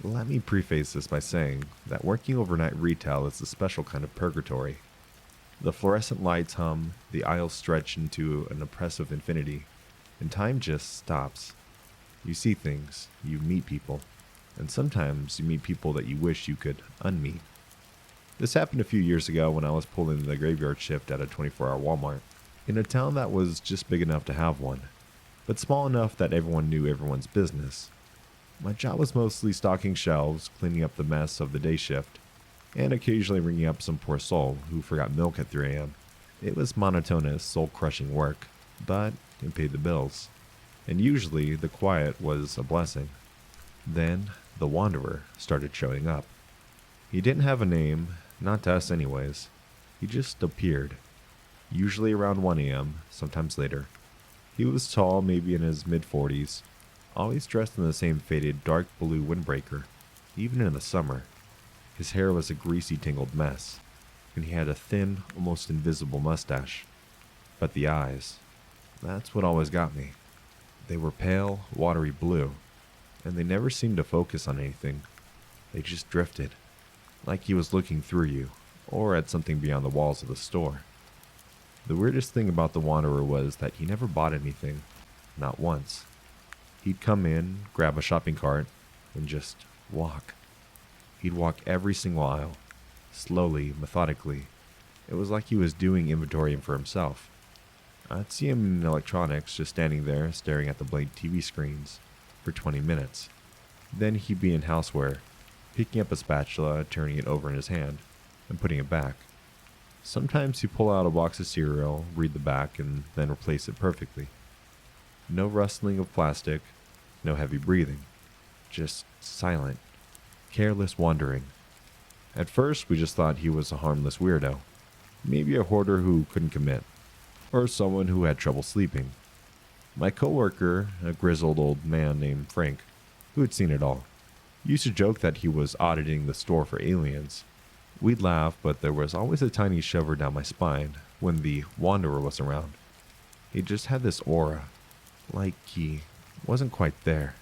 Let me preface this by saying that working overnight retail is a special kind of purgatory. The fluorescent lights hum, the aisles stretch into an oppressive infinity, and time just stops. You see things, you meet people, and sometimes you meet people that you wish you could unmeet. This happened a few years ago when I was pulling the graveyard shift at a 24-hour Walmart, in a town that was just big enough to have one, but small enough that everyone knew everyone's business. My job was mostly stocking shelves, cleaning up the mess of the day shift, and occasionally ringing up some poor soul who forgot milk at 3 a.m. It was monotonous, soul-crushing work, but it paid the bills. And usually the quiet was a blessing. Then the Wanderer started showing up. He didn't have a name, not to us anyways. He just appeared. Usually around 1 a.m., sometimes later. He was tall, maybe in his mid-40s, always dressed in the same faded dark blue windbreaker, even in the summer. His hair was a greasy tangled mess, and he had a thin, almost invisible mustache. But the eyes, that's what always got me. They were pale, watery blue, and they never seemed to focus on anything. They just drifted, like he was looking through you, or at something beyond the walls of the store. The weirdest thing about the Wanderer was that he never bought anything, not once. He'd come in, grab a shopping cart, and just walk. He'd walk every single aisle, slowly, methodically. It was like he was doing inventory for himself. I'd see him in electronics, just standing there, staring at the blank TV screens, for 20 minutes. Then he'd be in houseware, picking up a spatula, turning it over in his hand, and putting it back. Sometimes he'd pull out a box of cereal, read the back, and then replace it perfectly. No rustling of plastic, no heavy breathing. Just silent, careless wandering. At first, we just thought he was a harmless weirdo. Maybe a hoarder who couldn't commit, or someone who had trouble sleeping. My coworker, a grizzled old man named Frank, who had seen it all, used to joke that he was auditing the store for aliens. We'd laugh, but there was always a tiny shiver down my spine when the Wanderer was around. He just had this aura, like he wasn't quite there.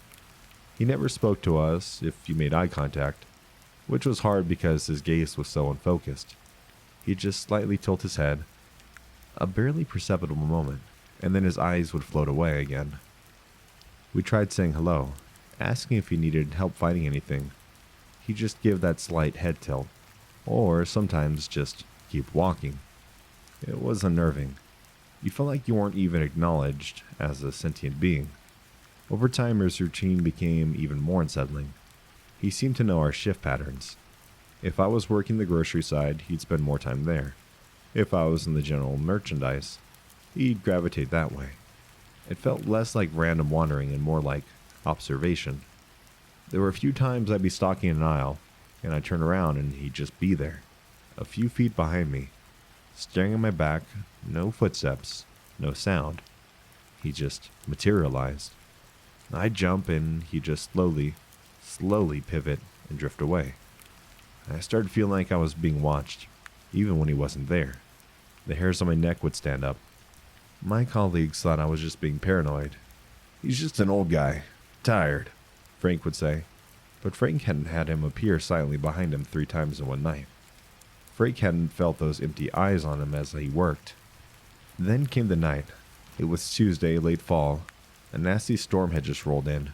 He never spoke to us if you made eye contact, which was hard because his gaze was so unfocused. He'd just slightly tilt his head, a barely perceptible moment, and then his eyes would float away again. We tried saying hello, asking if he needed help fighting anything. He'd just give that slight head tilt, or sometimes just keep walking. It was unnerving. You felt like you weren't even acknowledged as a sentient being. Over time, his routine became even more unsettling. He seemed to know our shift patterns. If I was working the grocery side, he'd spend more time there. If I was in the general merchandise, he'd gravitate that way. It felt less like random wandering and more like observation. There were a few times I'd be stalking an aisle, and I'd turn around and he'd just be there, a few feet behind me, staring at my back, no footsteps, no sound. He just materialized. I'd jump and he'd just slowly pivot and drift away. I started feeling like I was being watched, even when he wasn't there. The hairs on my neck would stand up. My colleagues thought I was just being paranoid. "He's just an old guy. Tired," Frank would say. But Frank hadn't had him appear silently behind him 3 times in one night. Frank hadn't felt those empty eyes on him as he worked. Then came the night. It was Tuesday, late fall. A nasty storm had just rolled in.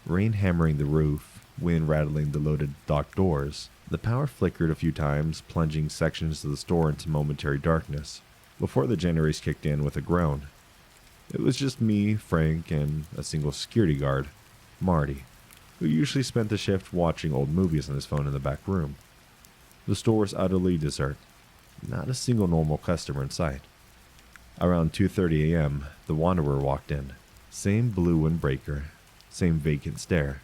Rain hammering the roof, wind rattling the loaded dock doors. The power flickered a few times, plunging sections of the store into momentary darkness, before the generators kicked in with a groan. It was just me, Frank, and a single security guard, Marty, who usually spent the shift watching old movies on his phone in the back room. The store was utterly desert. Not a single normal customer in sight. Around 2:30 a.m., the Wanderer walked in. Same blue windbreaker, same vacant stare.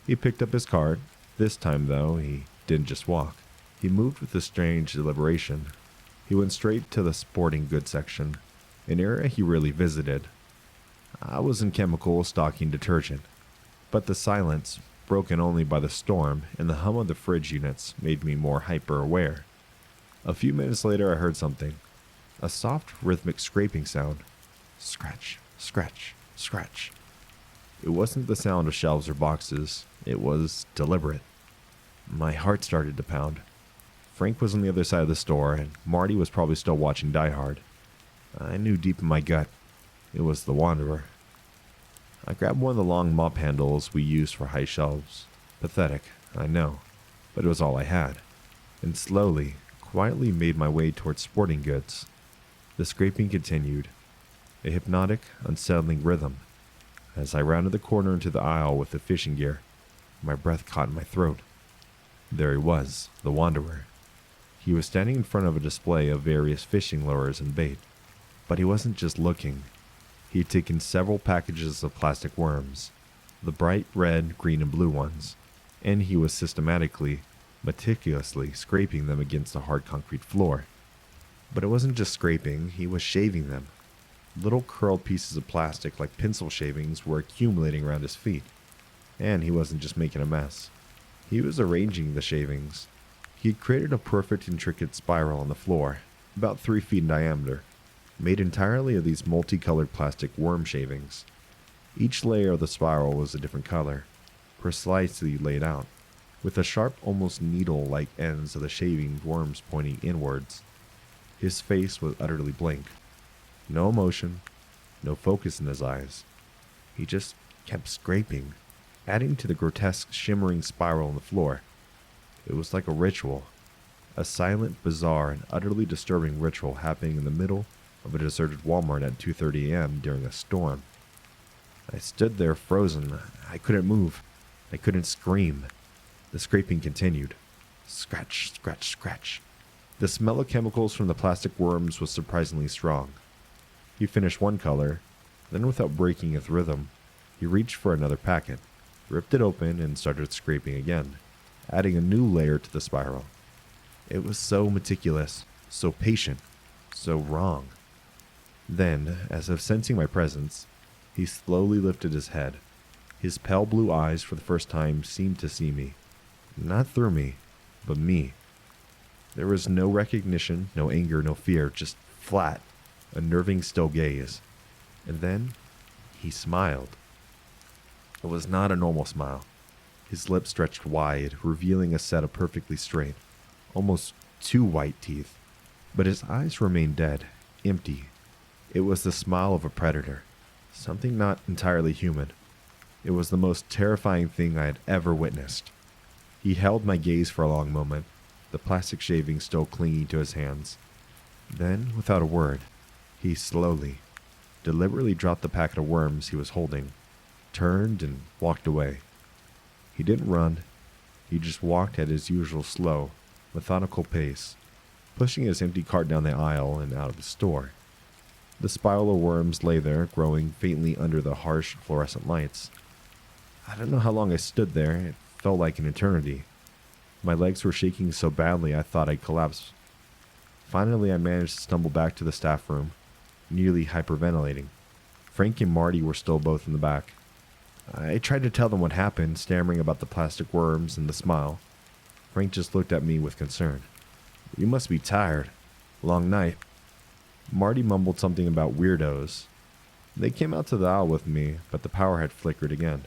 He picked up his cart. This time, though, he didn't just walk. He moved with a strange deliberation. He went straight to the sporting goods section, an area he rarely visited. I was in chemical stocking detergent, but the silence, broken only by the storm and the hum of the fridge units, made me more hyper-aware. A few minutes later I heard something. A soft, rhythmic scraping sound. Scratch, scratch, scratch. It wasn't the sound of shelves or boxes. It was deliberate. My heart started to pound. Frank was on the other side of the store, and Marty was probably still watching Die Hard. I knew deep in my gut it was the Wanderer. I grabbed one of the long mop handles we used for high shelves. Pathetic, I know, but it was all I had, and slowly, quietly made my way towards sporting goods. The scraping continued, a hypnotic, unsettling rhythm. As I rounded the corner into the aisle with the fishing gear, my breath caught in my throat. There he was, the Wanderer. He was standing in front of a display of various fishing lures and bait. But he wasn't just looking. He had taken several packages of plastic worms, the bright red, green, and blue ones, and he was systematically, meticulously scraping them against the hard concrete floor. But it wasn't just scraping, he was shaving them. Little curled pieces of plastic like pencil shavings were accumulating around his feet. And he wasn't just making a mess. He was arranging the shavings. He had created a perfect intricate spiral on the floor, about 3 feet in diameter, made entirely of these multicolored plastic worm shavings. Each layer of the spiral was a different color, precisely laid out, with the sharp, almost needle-like ends of the shaving worms pointing inwards. His face was utterly blank. No emotion, no focus in his eyes. He just kept scraping, adding to the grotesque, shimmering spiral on the floor. It was like a ritual, a silent, bizarre, and utterly disturbing ritual happening in the middle of a deserted Walmart at 2:30 a.m. during a storm. I stood there frozen. I couldn't move. I couldn't scream. The scraping continued. Scratch, scratch, scratch. The smell of chemicals from the plastic worms was surprisingly strong. He finished one color, then without breaking its rhythm, he reached for another packet, ripped it open, and started scraping again, adding a new layer to the spiral. It was so meticulous, so patient, so wrong. Then, as if sensing my presence, he slowly lifted his head. His pale blue eyes for the first time seemed to see me. Not through me, but me. There was no recognition, no anger, no fear, just flat, unnerving still gaze. And then, he smiled. It was not a normal smile. His lips stretched wide, revealing a set of perfectly straight, almost too white teeth. But his eyes remained dead, empty. It was the smile of a predator, something not entirely human. It was the most terrifying thing I had ever witnessed. He held my gaze for a long moment, the plastic shaving still clinging to his hands. Then, without a word, he slowly, deliberately dropped the packet of worms he was holding, turned, and walked away. He didn't run. He just walked at his usual slow, methodical pace, pushing his empty cart down the aisle and out of the store. The spiral of worms lay there, growing faintly under the harsh fluorescent lights. I don't know how long I stood there. It felt like an eternity. My legs were shaking so badly I thought I'd collapse. Finally, I managed to stumble back to the staff room, nearly hyperventilating. Frank and Marty were still both in the back. I tried to tell them what happened, stammering about the plastic worms and the smile. Frank just looked at me with concern. "You must be tired. Long night." Marty mumbled something about weirdos. They came out to the aisle with me, but the power had flickered again.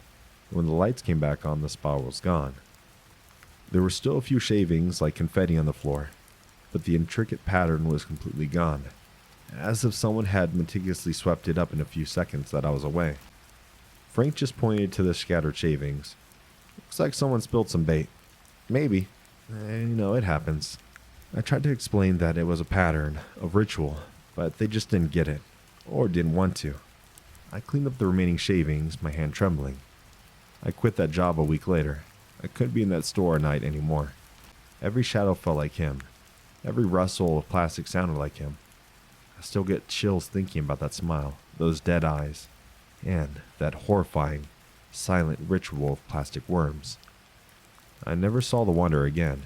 When the lights came back on, the spiral was gone. There were still a few shavings like confetti on the floor, but the intricate pattern was completely gone, as if someone had meticulously swept it up in a few seconds that I was away. Frank just pointed to the scattered shavings. "Looks like someone spilled some bait." "Maybe. It happens." I tried to explain that it was a pattern, a ritual, but they just didn't get it, or didn't want to. I cleaned up the remaining shavings, my hand trembling. I quit that job a week later. I couldn't be in that store at night anymore. Every shadow felt like him. Every rustle of plastic sounded like him. I still get chills thinking about that smile, those dead eyes, and that horrifying, silent ritual of plastic worms. I never saw the Wanderer again,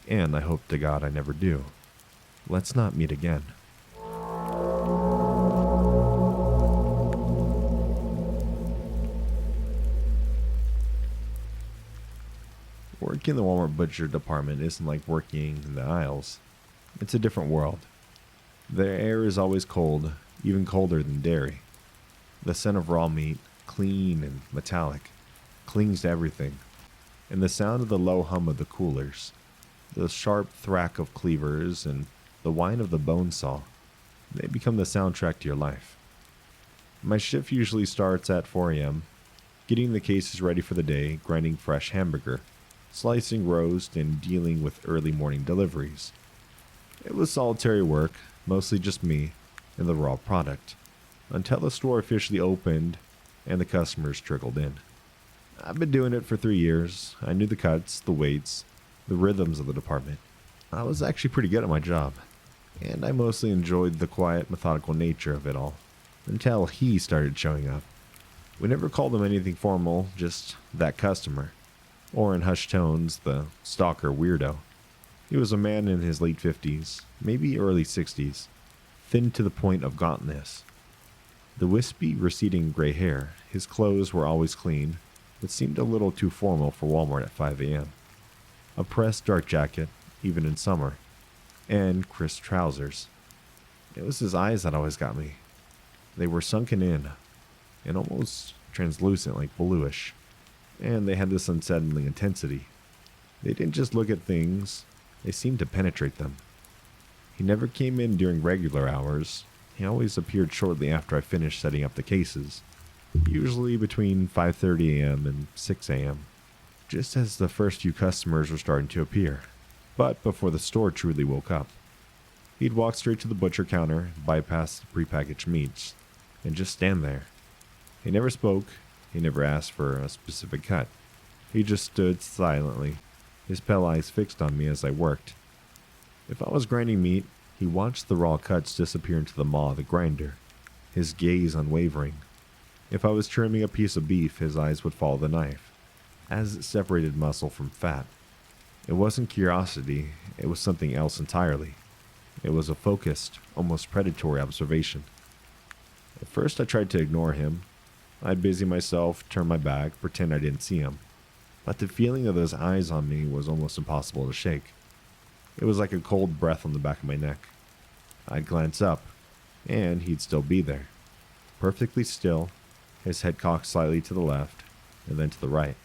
and I hope to God I never do. Let's not meet again. Working in the Walmart butcher department isn't like working in the aisles. It's a different world. The air is always cold, even colder than dairy. The scent of raw meat, clean and metallic, clings to everything. and the sound of the low hum of the coolers, the sharp thwack of cleavers, and the whine of the bone saw, they become the soundtrack to your life. My shift usually starts at 4 a.m., getting the cases ready for the day, grinding fresh hamburger, slicing roast, and dealing with early morning deliveries. It was solitary work, mostly just me and the raw product, until the store officially opened and the customers trickled in. I've been doing it for 3 years. I knew the cuts, the weights, the rhythms of the department. I was actually pretty good at my job, and I mostly enjoyed the quiet, methodical nature of it all, until he started showing up. We never called him anything formal, just that customer, or in hushed tones, the stalker weirdo. He was a man in his late 50s, maybe early 60s, thin to the point of gauntness. The wispy, receding gray hair, his clothes were always clean, but seemed a little too formal for Walmart at 5 a.m. A pressed dark jacket, even in summer, and crisp trousers. It was his eyes that always got me. They were sunken in, and almost translucent like bluish, and they had this unsettling intensity. They didn't just look at things, they seemed to penetrate them. He never came in during regular hours. He always appeared shortly after I finished setting up the cases, usually between 5:30 a.m. and 6 a.m., just as the first few customers were starting to appear, but before the store truly woke up. He'd walk straight to the butcher counter, bypass the prepackaged meats, and just stand there. He never spoke, he never asked for a specific cut. He just stood silently, his pale eyes fixed on me as I worked. If I was grinding meat, he watched the raw cuts disappear into the maw of the grinder, his gaze unwavering. If I was trimming a piece of beef, his eyes would follow the knife, as it separated muscle from fat. It wasn't curiosity, it was something else entirely. It was a focused, almost predatory observation. At first I tried to ignore him. I'd busy myself, turn my back, pretend I didn't see him. But the feeling of those eyes on me was almost impossible to shake. It was like a cold breath on the back of my neck. I'd glance up, and he'd still be there. Perfectly still, his head cocked slightly to the left, and then to the right.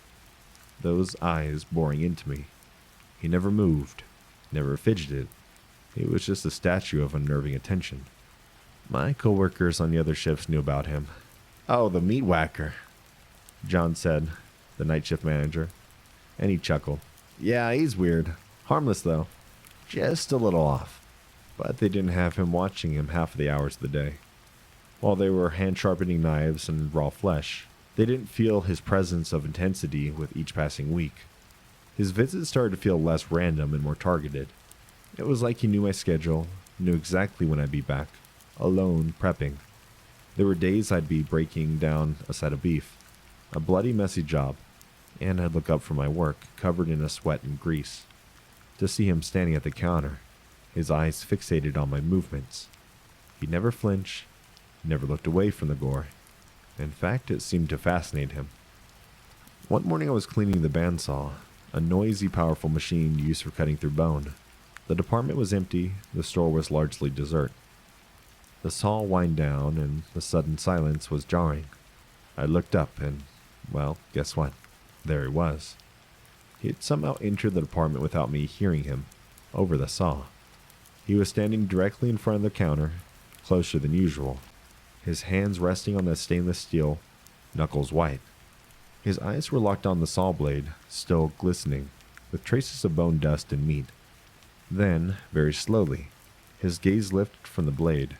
Those eyes boring into me. He never moved, never fidgeted. He was just a statue of unnerving attention. My coworkers on the other shifts knew about him. "Oh, the meat whacker," John said, the night shift manager, and he chuckled. "Yeah, he's weird. Harmless, though. Just a little off." But they didn't have him watching him half of the hours of the day. While they were hand-sharpening knives and raw flesh, they didn't feel his presence of intensity with each passing week. His visits started to feel less random and more targeted. It was like he knew my schedule, knew exactly when I'd be back, alone, prepping. There were days I'd be breaking down a side of beef, a bloody, messy job, and I'd look up from my work, covered in a sweat and grease, to see him standing at the counter, his eyes fixated on my movements. He never flinched, never looked away from the gore. In fact, it seemed to fascinate him. One morning I was cleaning the bandsaw, a noisy, powerful machine used for cutting through bone. The department was empty, the store was largely desert. The saw whined down, and the sudden silence was jarring. I looked up, and, well, guess what? There he was. He had somehow entered the department without me hearing him, over the saw. He was standing directly in front of the counter, closer than usual, his hands resting on the stainless steel, knuckles white. His eyes were locked on the saw blade, still glistening, with traces of bone dust and meat. Then, very slowly, his gaze lifted from the blade,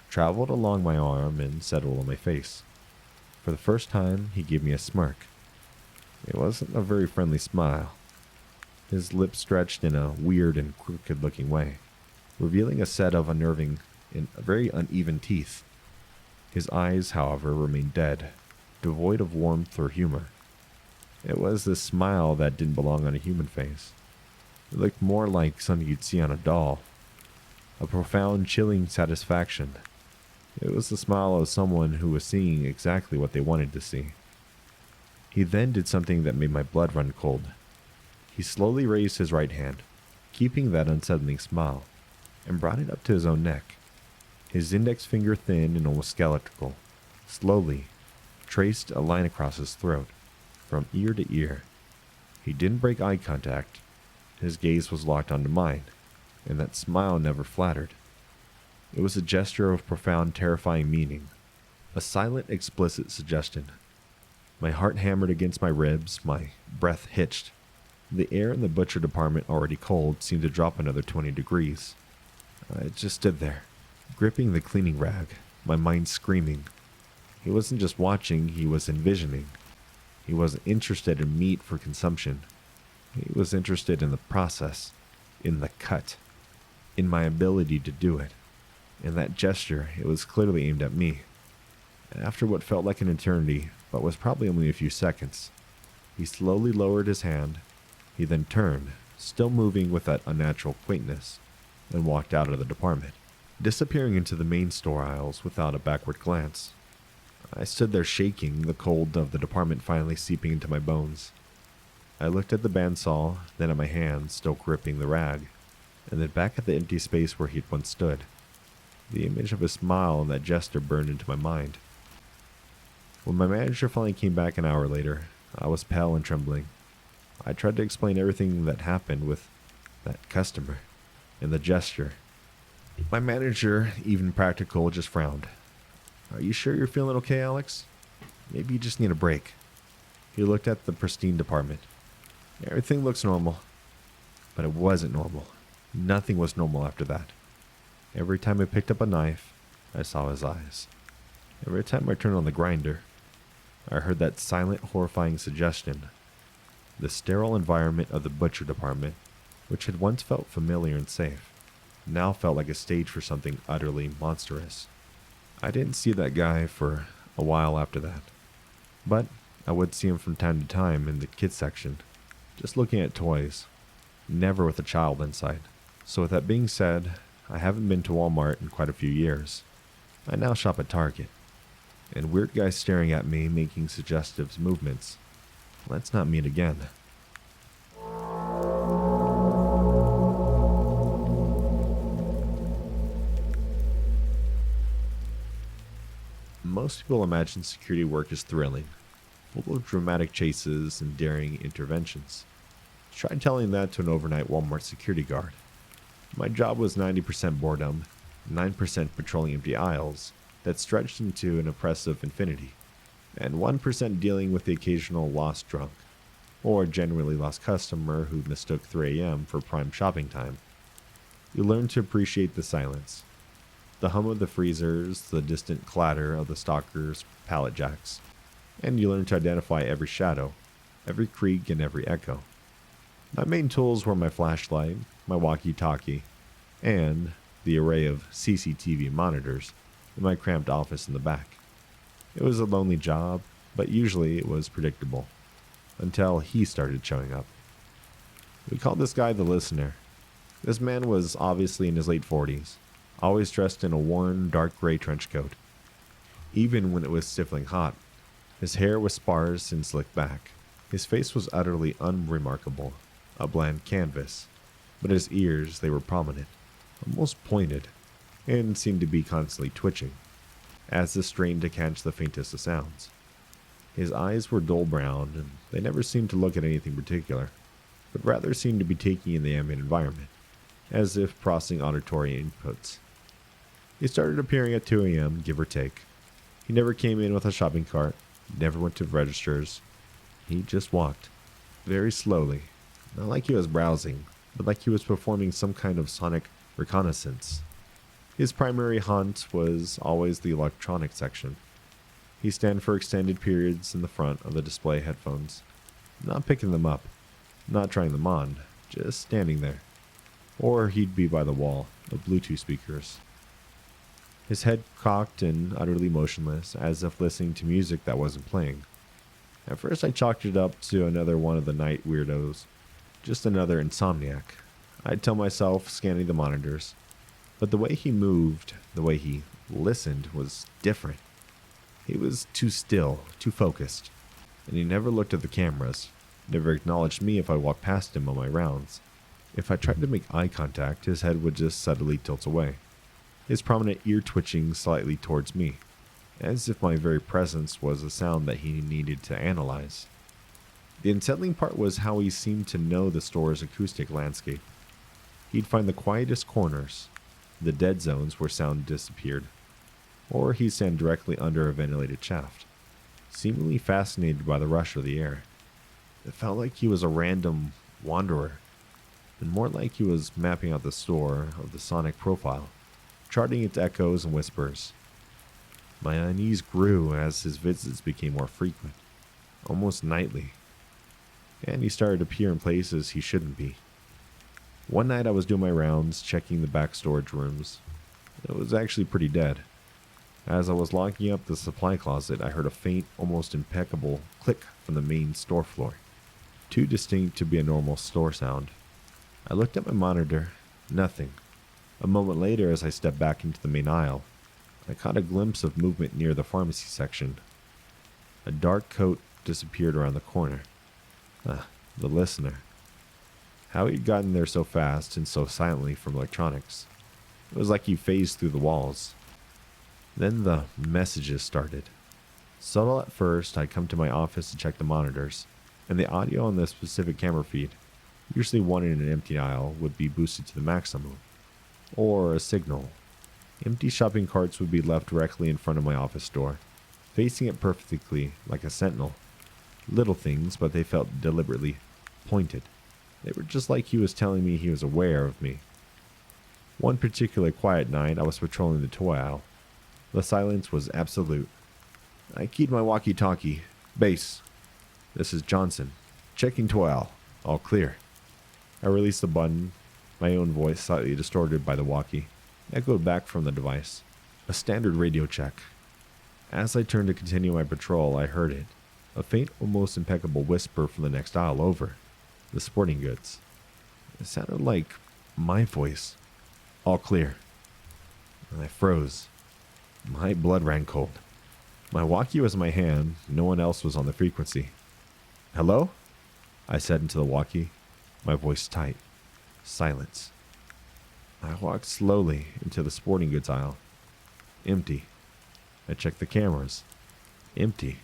traveled along my arm, and settled on my face. For the first time, he gave me a smirk. It wasn't a very friendly smile. His lips stretched in a weird and crooked-looking way, revealing a set of unnerving and very uneven teeth. His eyes, however, remained dead, devoid of warmth or humor. It was this smile that didn't belong on a human face. It looked more like something you'd see on a doll. A profound, chilling satisfaction. It was the smile of someone who was seeing exactly what they wanted to see. He then did something that made my blood run cold. He slowly raised his right hand, keeping that unsettling smile, and brought it up to his own neck. His index finger, thin and almost skeletal, slowly traced a line across his throat, from ear to ear. He didn't break eye contact. His gaze was locked onto mine, and that smile never flattered. It was a gesture of profound, terrifying meaning, a silent, explicit suggestion. My heart hammered against my ribs, my breath hitched. The air in the butcher department, already cold, seemed to drop another 20 degrees. I just stood there, gripping the cleaning rag, my mind screaming. He wasn't just watching, he was envisioning. He wasn't interested in meat for consumption. He was interested in the process, in the cut, in my ability to do it. In that gesture, it was clearly aimed at me. After what felt like an eternity, but was probably only a few seconds, he slowly lowered his hand. He then turned, still moving with that unnatural quaintness, and walked out of the department, disappearing into the main store aisles without a backward glance. I stood there shaking, the cold of the department finally seeping into my bones. I looked at the bandsaw, then at my hand, still gripping the rag, and then back at the empty space where he'd once stood. The image of his smile and that gesture burned into my mind. When my manager finally came back an hour later, I was pale and trembling. I tried to explain everything that happened with that customer and the gesture. My manager, even practical, just frowned. "Are you sure you're feeling okay, Alex? Maybe you just need a break." He looked at the pristine department. "Everything looks normal." But it wasn't normal. Nothing was normal after that. Every time I picked up a knife, I saw his eyes. Every time I turned on the grinder, I heard that silent, horrifying suggestion. The sterile environment of the butcher department, which had once felt familiar and safe, now felt like a stage for something utterly monstrous. I didn't see that guy for a while after that, but I would see him from time to time in the kids section, just looking at toys, never with a child inside. So with that being said, I haven't been to Walmart in quite a few years. I now shop at Target, and weird guys staring at me making suggestive movements. Let's not meet again. Most people imagine security work as thrilling, full of dramatic chases and daring interventions. Try telling that to an overnight Walmart security guard. My job was 90% boredom, 9% patrolling empty aisles that stretched into an oppressive infinity, and 1% dealing with the occasional lost drunk, or genuinely lost customer who mistook 3 a.m. for prime shopping time. You learn to appreciate the silence, the hum of the freezers, the distant clatter of the stalkers' pallet jacks, and you learn to identify every shadow, every creak, and every echo. My main tools were my flashlight, my walkie-talkie, and the array of CCTV monitors in my cramped office in the back. It was a lonely job, but usually it was predictable, until he started showing up. We called this guy the listener. This man was obviously in his late 40s, always dressed in a worn, dark gray trench coat. Even when it was stifling hot, his hair was sparse and slicked back. His face was utterly unremarkable, a bland canvas, but his ears, they were prominent, almost pointed, and seemed to be constantly twitching, as if strained to catch the faintest of sounds. His eyes were dull brown, and they never seemed to look at anything particular, but rather seemed to be taking in the ambient environment, as if processing auditory inputs. He started appearing at 2 a.m., give or take. He never came in with a shopping cart, never went to registers. He just walked, very slowly, not like he was browsing, but like he was performing some kind of sonic reconnaissance. His primary haunt was always the electronic section. He'd stand for extended periods in the front of the display headphones, not picking them up, not trying them on, just standing there. Or he'd be by the wall of Bluetooth speakers, his head cocked and utterly motionless, as if listening to music that wasn't playing. At first I chalked it up to another one of the night weirdos, just another insomniac, I'd tell myself, scanning the monitors. But the way he moved, the way he listened, was different. He was too still, too focused, and he never looked at the cameras, never acknowledged me if I walked past him on my rounds. If I tried to make eye contact, his head would just subtly tilt away, his prominent ear twitching slightly towards me, as if my very presence was a sound that he needed to analyze. The unsettling part was how he seemed to know the store's acoustic landscape. He'd find the quietest corners, the dead zones where sound disappeared, or he'd stand directly under a ventilated shaft, seemingly fascinated by the rush of the air. It felt like he was a random wanderer, and more like he was mapping out the store of the sonic profile, charting its echoes and whispers. My unease grew as his visits became more frequent, almost nightly, and he started to appear in places he shouldn't be. One night I was doing my rounds, checking the back storage rooms. It was actually pretty dead. As I was locking up the supply closet, I heard a faint, almost impeccable click from the main store floor, too distinct to be a normal store sound. I looked at my monitor. Nothing. A moment later, as I stepped back into the main aisle, I caught a glimpse of movement near the pharmacy section. A dark coat disappeared around the corner. The listener. How he'd gotten there so fast and so silently from electronics. It was like he phased through the walls. Then the messages started. Subtle at first, I'd come to my office to check the monitors, and the audio on the specific camera feed, usually one in an empty aisle, would be boosted to the maximum. Or a signal. Empty shopping carts would be left directly in front of my office door, facing it perfectly like a sentinel. Little things, but they felt deliberately pointed. They were just like he was telling me he was aware of me. One particular quiet night, I was patrolling the toy aisle. The silence was absolute. I keyed my walkie-talkie. Base. This is Johnson. Checking toy aisle. All clear. I released the button, my own voice slightly distorted by the walkie, echoed back from the device. A standard radio check. As I turned to continue my patrol, I heard it. A faint, almost impeccable whisper from the next aisle over. The sporting goods. It sounded like my voice. All clear. And I froze. My blood ran cold. My walkie was in my hand. No one else was on the frequency. Hello? I said into the walkie, my voice tight. Silence. I walked slowly into the sporting goods aisle. Empty. I checked the cameras. Empty.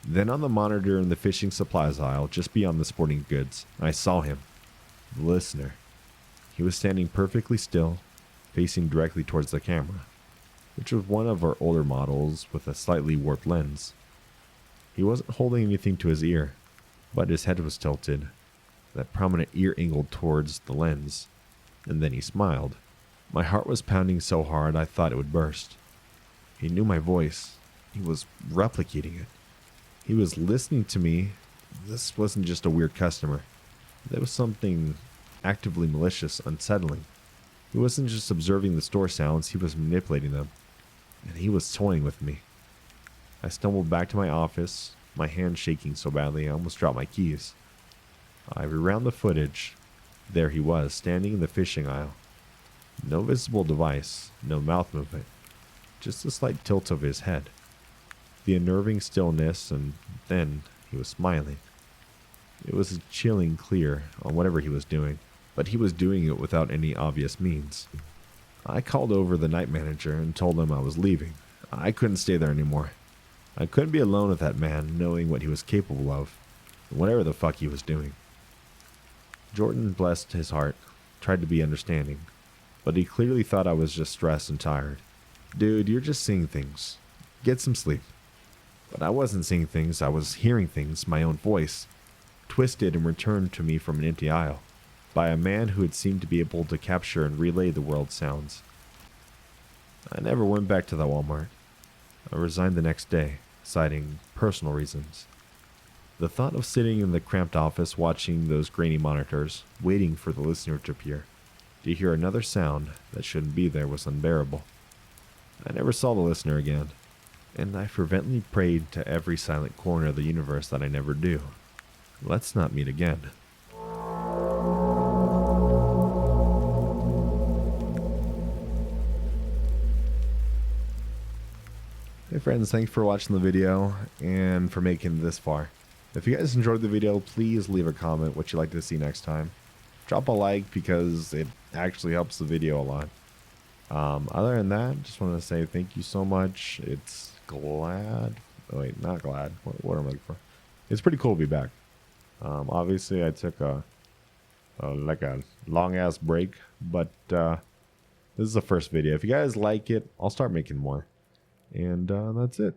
Then on the monitor in the fishing supplies aisle, just beyond the sporting goods, I saw him. The listener. He was standing perfectly still, facing directly towards the camera, which was one of our older models with a slightly warped lens. He wasn't holding anything to his ear, but his head was tilted, that prominent ear angled towards the lens, and then he smiled. My heart was pounding so hard I thought it would burst. He knew my voice. He was replicating it. He was listening to me. This wasn't just a weird customer. There was something actively malicious, unsettling. He wasn't just observing the store sounds, he was manipulating them. And he was toying with me. I stumbled back to my office, my hand shaking so badly I almost dropped my keys. I rewound the footage. There he was, standing in the fishing aisle. No visible device, no mouth movement, just a slight tilt of his head. The unnerving stillness, and then he was smiling. It was a chilling clear on whatever he was doing, but he was doing it without any obvious means. I called over the night manager and told him I was leaving. I couldn't stay there anymore. I couldn't be alone with that man, knowing what he was capable of, whatever the fuck he was doing. Jordan, blessed his heart, tried to be understanding, but he clearly thought I was just stressed and tired. Dude, you're just seeing things. Get some sleep. But I wasn't seeing things, I was hearing things, my own voice, twisted and returned to me from an empty aisle, by a man who had seemed to be able to capture and relay the world's sounds. I never went back to that Walmart. I resigned the next day, citing personal reasons. The thought of sitting in the cramped office watching those grainy monitors, waiting for the listener to appear, to hear another sound that shouldn't be there, was unbearable. I never saw the listener again, and I fervently prayed to every silent corner of the universe that I never do. Let's not meet again. Hey friends, thanks for watching the video and for making it this far. If you guys enjoyed the video, please leave a comment what you'd like to see next time. Drop a like because it actually helps the video a lot. Other than that, just want to say thank you so much. It's glad. Oh, wait, not glad. What am I looking for? It's pretty cool to be back. Obviously, I took a long ass break, but this is the first video. If you guys like it, I'll start making more. And that's it.